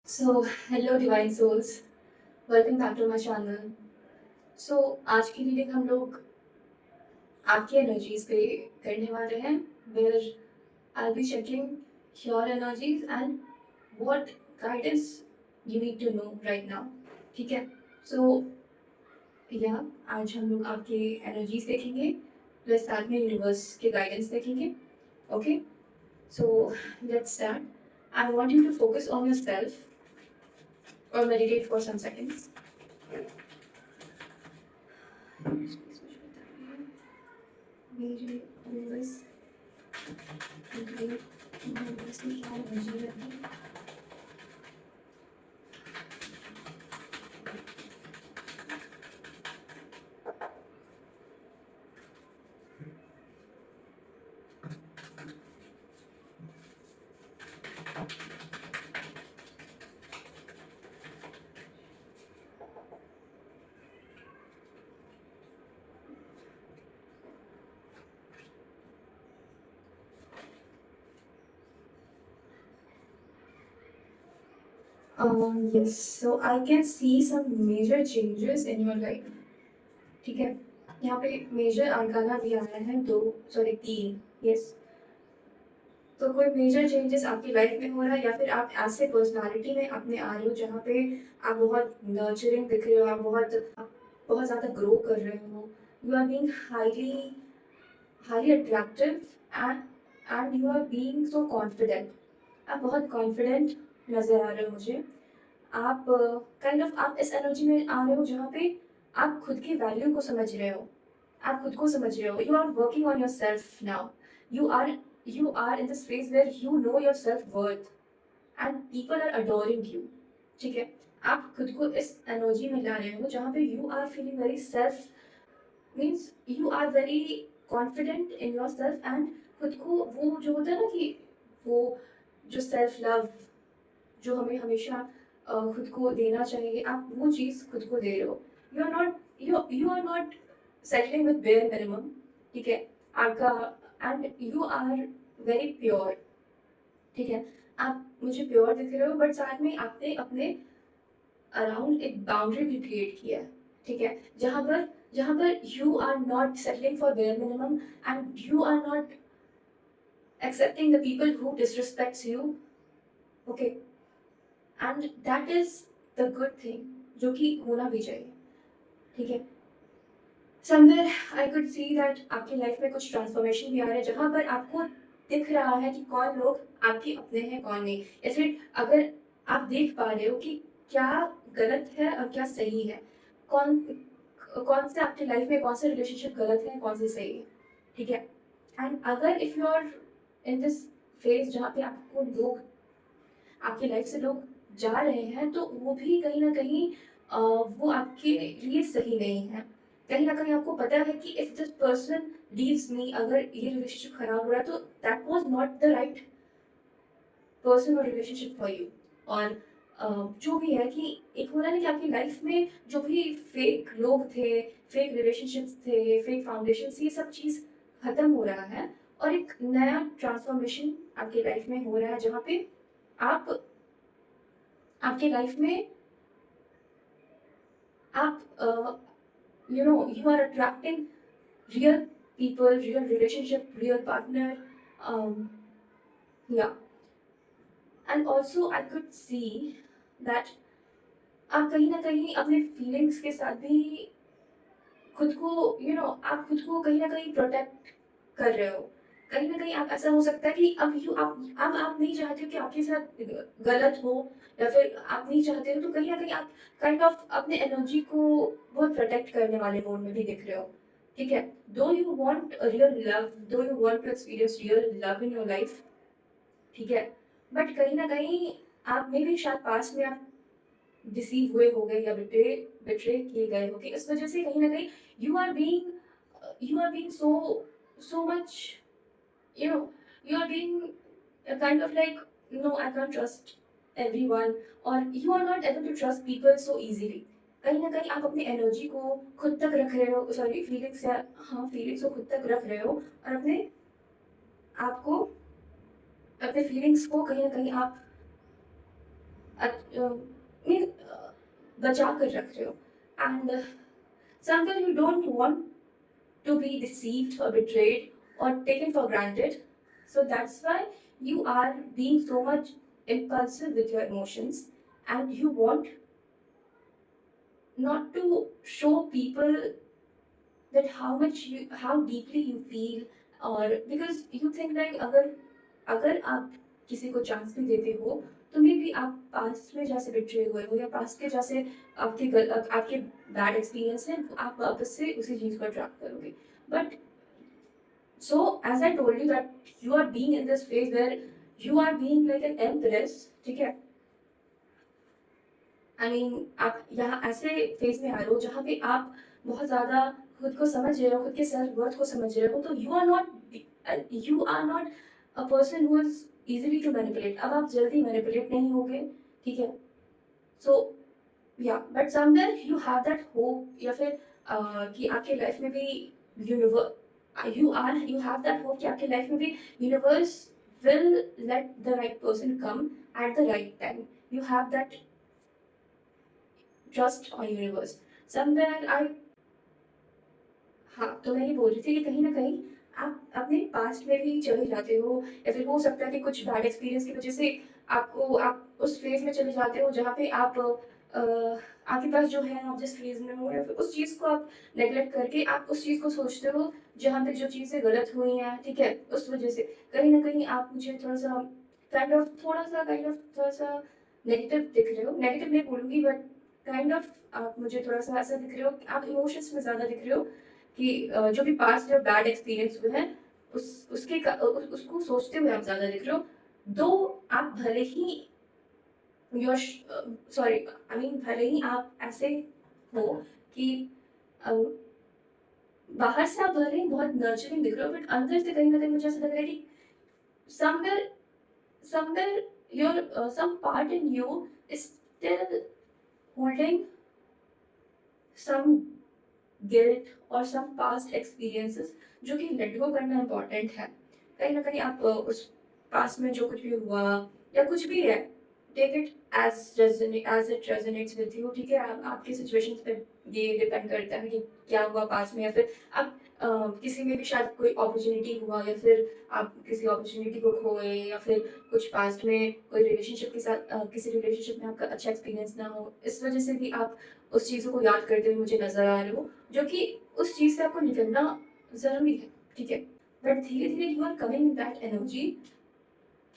So, hello divine souls, welcome back to my channel. So, आज की reading हम लोग आपकी एनर्जीज पे करने वाले हैं where I'll be checking your energies and what guidance you need to know right now. ठीक है? So, या आज हम लोग आपके एनर्जीज देखेंगे प्लस साथ में यूनिवर्स के गाइडेंस देखेंगे. Okay? So, let's start. I want you to focus on yourself or meditate for some seconds. मेरे यूनिवर्स यूनिवर्स में क्या एनर्जी है. Yes, so I can see some major changes in your life. ठीक है, यहाँ पे major आर्काना भी आया है दो, सॉरी तीन. यस, तो कोई मेजर चेंजेस आपकी लाइफ में हो रहा है या फिर आप ऐसे पर्सनालिटी में अपने आ रहे हो जहाँ पे आप बहुत नर्चरिंग दिख रहे हो, आप बहुत ज़्यादा ग्रो कर रहे हो. You are being highly attractive and you are being so confident. आप बहुत कॉन्फिडेंट नज़र आ रहे हो मुझे. आप आप इस एनर्जी में आ रहे हो जहाँ पे आप खुद की वैल्यू को समझ रहे हो. आप खुद को समझ रहे हो. You are working on yourself now. You are you are in this phase where you know your self worth and people are adoring you. ठीक है, आप खुद को इस एनर्जी में ला रहे हो जहाँ पे you are feeling very self, means you are very confident in yourself and खुद को वो जो होता है ना कि वो जो सेल्फ लव जो हमें हमेशा खुद को देना चाहिए, आप वो चीज़ खुद को दे रहे हो. You are not settling with bare minimum. ठीक है, आपका and you are very pure. ठीक है, आप मुझे प्योर दिख रहे हो बट साथ में आपने अपने अराउंड एक बाउंड्री भी क्रिएट किया है. ठीक है, जहाँ पर you are not settling for bare minimum and you are not accepting the people who disrespects you. Okay, and that is the good thing जो कि होना भी चाहिए. ठीक है, somewhere I could see that आपकी लाइफ में कुछ ट्रांसफॉर्मेशन भी आ रहा है जहाँ पर आपको दिख रहा है कि कौन लोग आपके अपने हैं कौन नहीं, या फिर अगर आप देख पा रहे हो कि क्या गलत है और क्या सही है, कौन कौन से आपकी लाइफ में कौन से रिलेशनशिप गलत है कौन से सही है. ठीक है, एंड अगर if you are in this phase जहाँ पे आपको लोग आपकी लाइफ से लोग जा रहे हैं तो वो भी कहीं ना कहीं वो आपके लिए सही नहीं है. कहीं ना कहीं आपको पता है कि इफ दिस पर्सन लीव्स मी, अगर ये रिलेशनशिप खराब हो रहा है तो that was not the right person और रिलेशनशिप फॉर यू. और जो भी है कि एक होता है ना कि आपकी लाइफ में जो भी फेक लोग थे, फेक रिलेशनशिप्स थे, फेक फाउंडेशन, ये सब चीज़ खत्म हो रहा है और एक नया ट्रांसफॉर्मेशन आपकी लाइफ में हो रहा है जहाँ पे आप आपके लाइफ में आप you are attracting real people, real relationship, real partner. um, yeah, and also I could see that आप कहीं ना कहीं अपने फीलिंग्स के साथ भी खुद को आप खुद को कहीं ना कहीं प्रोटेक्ट कर रहे हो. कहीं ना कहीं आप ऐसा हो सकता है कि अब आप नहीं चाहते हो कि आपके साथ गलत हो, या फिर आप नहीं चाहते हो तो कहीं ना कहीं आप अपने एनर्जी को बहुत प्रोटेक्ट करने वाले मोड में भी दिख रहे हो. ठीक है, do you want real love, do you want to experience real love in your life. ठीक है, बट कहीं ना कहीं आप में भी शायद पास में आप डिसीव हुए हो गए या बिट्रे किए गए हो कि इस वजह से कहीं ना कहीं you are being so much, you know you are being a kind of like, no, I can't trust everyone, or you are not able to trust people so easily. कहीं ना कहीं आप अपनी एनर्जी को खुद तक रख रहे हो, सॉरी फीलिंग्स, या हाँ फीलिंग्स को खुद तक रख रहे हो और अपने आप को, अपने फीलिंग्स को कहीं ना कहीं आप मीन बचा कर रख रहे हो, and somewhere you don't want to be deceived or betrayed or taken for granted. So that's why you are being so much impulsive with your emotions, and you want not to show people that how deeply you feel, or because you think like अगर आप किसी को chance भी देते हो तो may be आप past में जैसे बिट्रे हुए हो या पास्ट के जैसे आपके बैड एक्सपीरियंस है, तो आप वापस से उसी चीज को अट्रैक्ट करोगे. But so as I told you that you are being in this phase where you are being like an empress, ठीक है. आई मीन आप यहाँ ऐसे फेज में आ रहे हो जहाँ पे आप बहुत ज़्यादा खुद को समझ रहे हो, खुद के सेल्फ वर्थ को समझ रहे हो, तो you are not a person who is easily to manipulate. अब आप जल्दी मैनिपुलेट नहीं होगे, ठीक है. सो या but somewhere you have that hope, या फिर कि आपके लाइफ में भी universe you have that hope कि आपके लाइफ में भी universe will let the right person come at the right time. You have that trust on universe somewhere. I हाँ, तो मैं ये बोल रही थी कि कहीं ना कहीं आप अपने पास्ट में भी चले जाते हो, या फिर हो सकता है कि कुछ बैड एक्सपीरियंस की वजह से आप उस फेज में चले जाते हो जहाँ पे आपके पास जो है, आप जिस फेज में हो, या फिर उस चीज़ को आप नेगलेक्ट करके आप उस चीज़ को सोचते हो जहाँ पे जो चीज़ें गलत हुई हैं, ठीक है. उस वजह से कहीं ना कहीं आप मुझे थोड़ा सा नेगेटिव दिख रहे हो. नेगेटिव नहीं बोलूँगी, बट आप मुझे थोड़ा-सा ऐसा दिख रहे हो कि आप इमोशंस में ज़्यादा दिख रहे हो कि जो भी पास्ट जो बैड एक्सपीरियंस हुए हैं, उसको सोचते हुए आप ज़्यादा दिख रहे हो. दो आप भले ही भले ही आप ऐसे हो कि अ, बाहर से आप भले ही बहुत नर्चरिंग दिख रहे हो, बट अंदर से कहीं न कहीं मुझे ऐसा लग रहा है कि somewhere somewhere some part in you is still holding some guilt और सम पास्ट एक्सपीरियंसेस जो कि लेट गो करना इम्पोर्टेंट है. कहीं ना कहीं आप उस पास्ट में जो कुछ भी हुआ या कुछ भी है, take it as it resonates with you, ठीक है. आपकी सिचुएशंस पे ये डिपेंड करता है कि क्या हुआ पास्ट में, या फिर आप किसी में भी शायद कोई अपॉर्चुनिटी हुआ, या फिर आप किसी अपॉर्चुनिटी को खोए, या फिर कुछ पास्ट में कोई रिलेशनशिप के साथ किसी रिलेशनशिप में आपका अच्छा एक्सपीरियंस ना हो, इस वजह से भी आप उस चीज़ों को याद करते हुए मुझे नज़र आ रहे हो, जो कि उस चीज़ से आपको निकलना ज़रूरी है, ठीक है. बट धीरे धीरे you are coming in that energy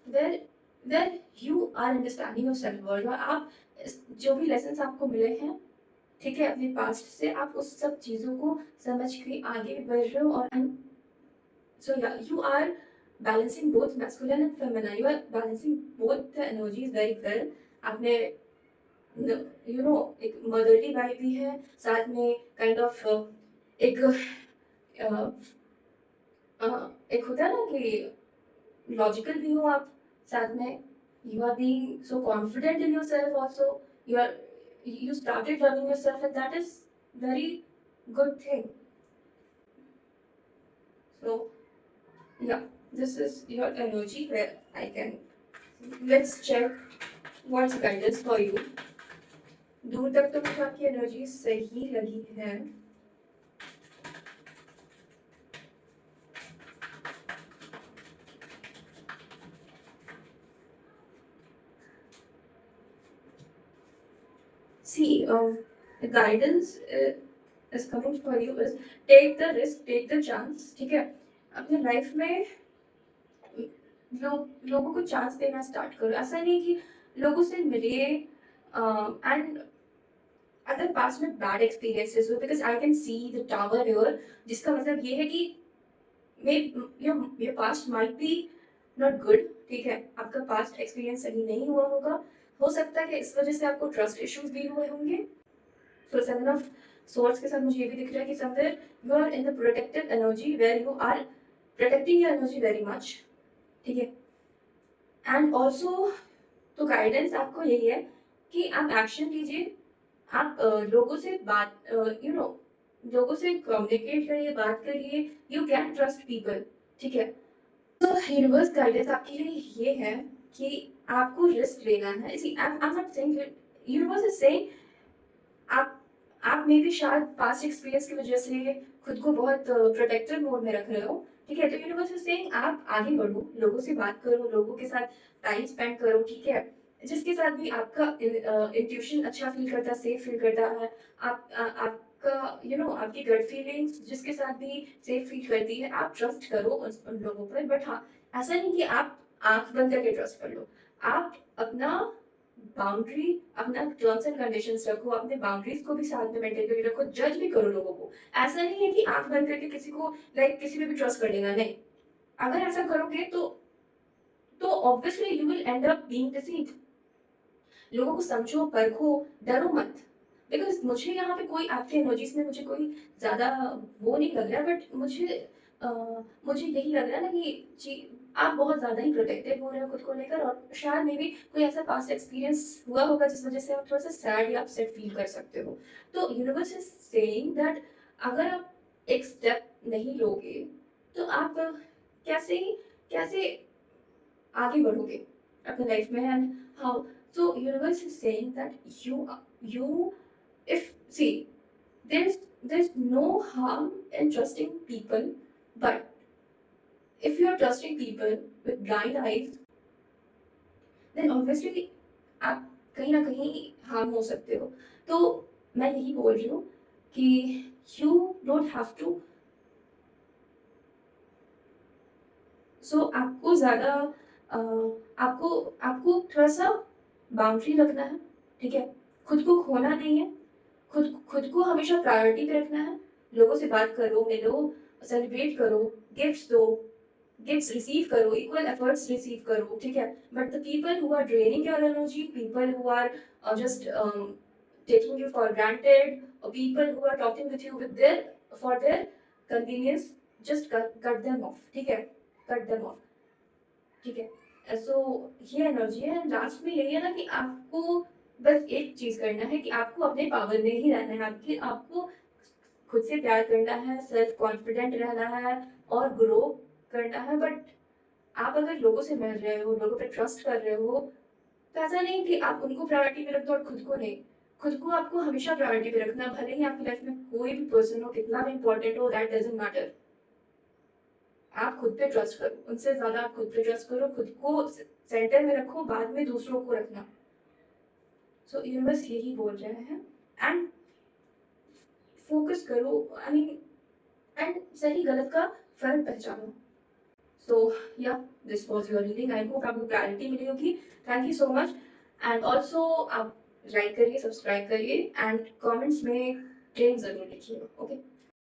where where you are understanding your self worth, और आप जो भी लेसन आपको मिले हैं, ठीक है, अपने पास्ट से, आप उस सब चीज़ों को समझ के आगे बढ़ रहे हो. और सो या you are balancing both masculine and feminine, you are balancing both the energies very well. आपने एक मदरली वाइब भी है, साथ में एक एक होता है ना कि लॉजिकल भी हो आप, साथ में you are being so confident in yourself also. You started loving yourself, and that is very good thing. So yeah this is your energy where I can let's check what's guidance for you. दूर तक तो मुझे आपकी energy सही लगी है. See, the guidance is coming for you is take the risk, take the chance, ठीक है. अपने लाइफ में लोगों को चांस देना स्टार्ट करो. ऐसा नहीं कि लोगों से मिलिए एंड अगर पास्ट में बैड एक्सपीरियंसेस हो, because I can see the tower here, जिसका मतलब ये है कि your past might be not good, ठीक है. आपका पास्ट एक्सपीरियंस सही नहीं हुआ होगा, हो सकता है कि इस वजह से आपको ट्रस्ट इश्यूज भी हुए होंगे. तो सेवन ऑफ सोर्स के साथ मुझे ये भी दिख रहा है कि somewhere you are in the protective energy where you are protecting your energy very much, ठीक है. एंड ऑल्सो तो गाइडेंस आपको यही है कि आप एक्शन लीजिए, आप लोगों से लोगों से कम्युनिकेट करिए, बात करिए. यू कैन ट्रस्ट पीपल, ठीक है. तो यूनिवर्स गाइडेंस आपके लिए ये है कि आपको रिस्क लेना है। See I am not saying, universe is saying आप मे भी शायद पास्ट एक्सपीरियंस की वजह से खुद को बहुत प्रोटेक्टिव मोड में रख रहे हो, ठीक है? तो यूनिवर्स इज सेइंग आप आगे बढ़ो, लोगों से बात करो, लोगों के साथ टाइम स्पेंड करो, ठीक है? जिसके साथ भी आपका इंट्यूशन अच्छा फील करता है, सेफ फील करता है, आपका आपकी गट फीलिंग्स जिसके साथ भी सेफ फील करती है, आप ट्रस्ट करो उन लोगों पर। बट हाँ, ऐसा नहीं कि आप आंख बंद करके ट्रस्ट कर लो। आप अपना बाउंड्री, अपना टर्म्स एंड कंडीशंस रखो, अपने बाउंड्रीज को भी साथ में मेंटेन करके रखो, जज भी करो लोगों को। ऐसा नहीं है कि आंख बंद करके किसी को किसी पे भी ट्रस्ट कर लेना, नहीं। अगर ऐसा करोगे तो obviously you will and up being deceived. लोगों को समझो, परखो, डरो मत। बिकॉज मुझे यहाँ पे कोई आपके इमोजीज में मुझे कोई ज्यादा वो नहीं लग रहा, बट मुझे यही लग रहा है ना कि आप बहुत ज्यादा ही प्रोटेक्टिव हो रहे हो खुद को लेकर, और शायद मे बी कोई ऐसा पास्ट एक्सपीरियंस हुआ होगा जिस वजह से आप थोड़ा सा सैड या अपसेट फील कर सकते हो। तो यूनिवर्स इज सेइंग दैट अगर आप एक स्टेप नहीं लोगे तो आप कैसे कैसे आगे बढ़ोगे अपने लाइफ में, and how? So universe is saying that you if see there's no harm in trusting people, but if you are trusting people with blind eyes, then obviously आप कहीं ना कहीं हार्म हो सकते हो। तो मैं यही बोल रही हूँ कि you don't have to, सो आपको ज़्यादा आपको आपको थोड़ा सा बाउंड्री रखना है, ठीक है? खुद को खोना नहीं है, खुद खुद को हमेशा प्रायोरिटी पे रखना है। लोगों से बात करो, मिलो, सेलिब्रेट करो, गिफ्ट्स दो, गिफ्ट्स रिसीव करो, इक्वल एफर्ट्स रिसीव करो, ठीक है? But the people who are draining your energy, people who are just taking you for granted, or people who are talking with you with their for their convenience, just cut them off, ठीक है? Cut them of, ठीक है? सो ये energy है। Last में यही है ना कि आपको बस एक चीज करना है कि आपको अपने पावर में ही रहना है, आपको खुद से प्यार करना है, सेल्फ कॉन्फिडेंट रहना है और ग्रो करना है। बट आप अगर लोगों से मिल रहे हो, लोगों पे ट्रस्ट कर रहे हो, तो ऐसा नहीं कि आप उनको प्रायोरिटी पे रख दो और खुद को नहीं। खुद को आपको हमेशा प्रायोरिटी पे रखना, भले ही आपकी लाइफ में कोई भी पर्सन हो, कितना भी इंपॉर्टेंट हो, दैट डजंट मैटर। आप खुद पे ट्रस्ट करो, उनसे ज्यादा आप खुद पे ट्रस्ट करो, खुद को सेंटर में रखो, बाद में दूसरों को रखना। सो यूनिवर्स यही बोल रहे हैं, एंड फोकस करो, आई मीन, एंड सही गलत का फर्क पहचानो। सो yeah this was your reading, I hope आपको क्लैरिटी मिली होगी। Thank you so much, and also आप लाइक करिए, सब्सक्राइब करिए, एंड कॉमेंट्स में ड्रीम जरूर लिखिएगा, ओके?